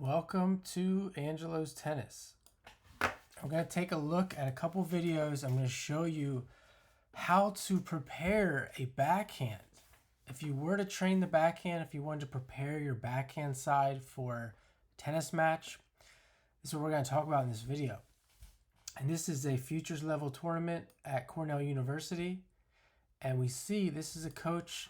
Welcome to Angelo's Tennis. I'm going to take a look at a couple videos. I'm going to show you how to prepare a backhand. If you were to train the backhand, if you wanted to prepare your backhand side for a tennis match, this is what we're going to talk about in this video. And this is a futures level tournament at Cornell University. And we see this is a coach.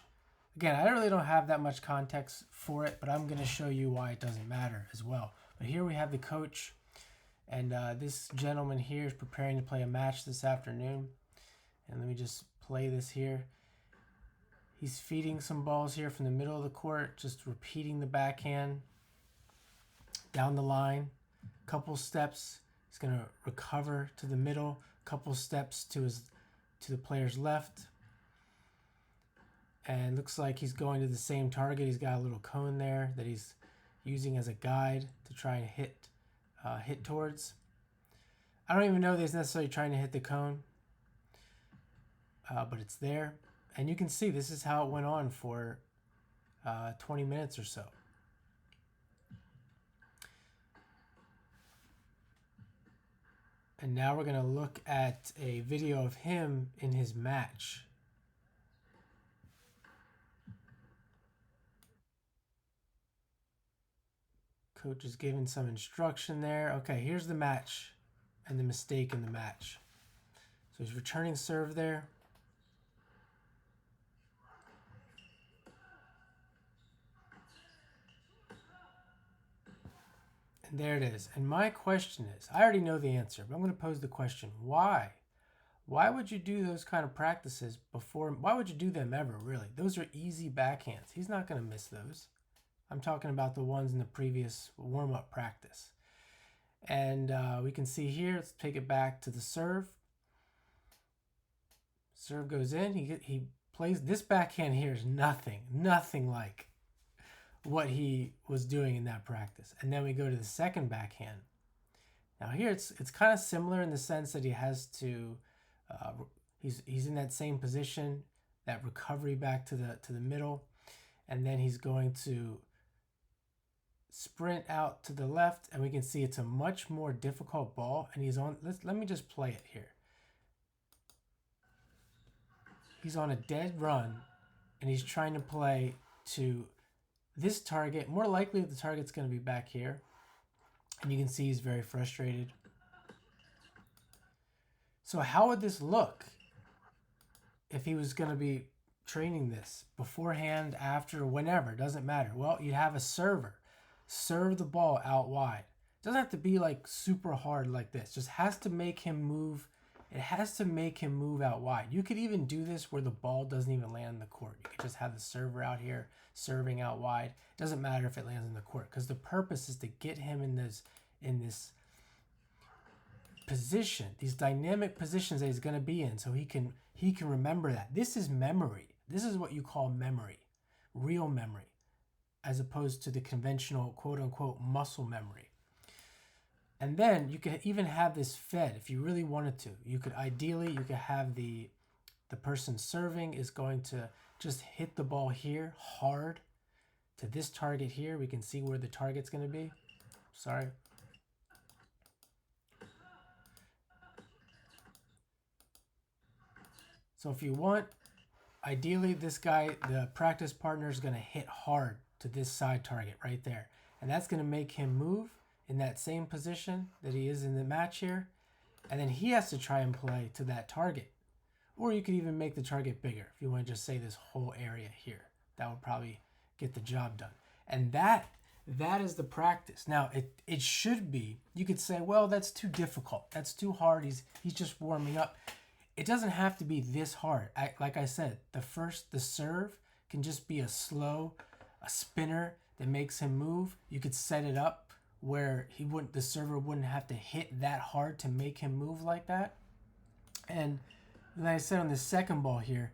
Again, I really don't have that much context for it, but I'm going to show you why it doesn't matter as well. But here we have the coach, and this gentleman here is preparing to play a match this afternoon. And let me just play this here. He's feeding some balls here from the middle of the court, just repeating the backhand down the line. Couple steps, he's going to recover to the middle. Couple steps to the player's left. And looks like he's going to the same target. He's got a little cone there that he's using as a guide to try and hit towards. I don't even know that he's necessarily trying to hit the cone, but it's there. And you can see this is how it went on for 20 minutes or so. And now we're going to look at a video of him in his match. Coach is giving some instruction there. Okay, here's the match and the mistake in the match. So he's returning serve there. And there it is. And my question is, I already know the answer, but I'm going to pose the question. Why? Why would you do those kind of practices before? Why would you do them ever, really? Those are easy backhands. He's not going to miss those. I'm talking about the ones in the previous warm-up practice. And we can see here, let's take it back to the serve. Serve goes in, he plays, this backhand here is nothing like what he was doing in that practice. And then we go to the second backhand. Now here it's kind of similar in the sense that he has to, he's in that same position, that recovery back to the middle, and then he's going to sprint out to the left, and we can see it's a much more difficult ball, and he's on, let me just play it here. He's on a dead run, and he's trying to play to this target. More likely the target's going to be back here, and you can see he's very frustrated. So how would this look if he was going to be training this beforehand, after, whenever? It doesn't matter. Well, you'd have a server serve the ball out wide. It doesn't have to be like super hard like this. It just has to make him move. It has to make him move out wide. You could even do this where the ball doesn't even land in the court. You could just have the server out here serving out wide. It doesn't matter if it lands in the court, because the purpose is to get him in this position, these dynamic positions that he's going to be in, so he can remember that. This is memory. This is what you call memory, real memory, as opposed to the conventional quote-unquote muscle memory. And then you could even have this fed if you really wanted to. You could have the person serving is going to just hit the ball here hard to this target here. We can see where the target's going to be. Sorry. So if you want, ideally this guy, the practice partner, is going to hit hard to this side target right there. And that's going to make him move in that same position that he is in the match here. And then he has to try and play to that target. Or you could even make the target bigger if you want to just say this whole area here. That would probably get the job done. And that is the practice. Now, it should be, you could say, well, that's too difficult. That's too hard. He's just warming up. It doesn't have to be this hard. Like I said, the serve can just be a spinner that makes him move. You could set it up where the server wouldn't have to hit that hard to make him move like that. And like I said on the second ball here,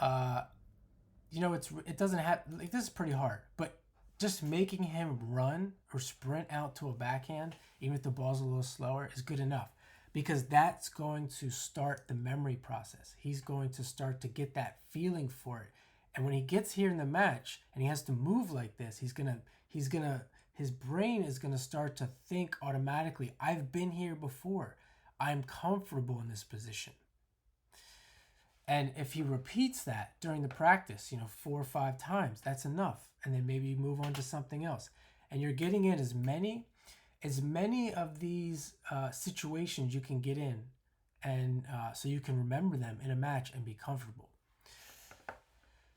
it doesn't have, like, this is pretty hard, but just making him run or sprint out to a backhand, even if the ball's a little slower, is good enough, because that's going to start the memory process. He's going to start to get that feeling for it. And when he gets here in the match and he has to move like this, his brain is gonna start to think automatically, I've been here before. I'm comfortable in this position. And if he repeats that during the practice, 4 or 5 times, that's enough. And then maybe you move on to something else. And you're getting in as many of these situations you can get in, and so you can remember them in a match and be comfortable.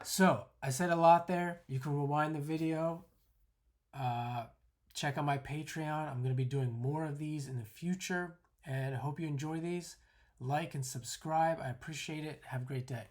So I said a lot there. You can rewind the video. Check out my Patreon. I'm going to be doing more of these in the future, and I hope you enjoy these. Like and subscribe. I appreciate it. Have a great day.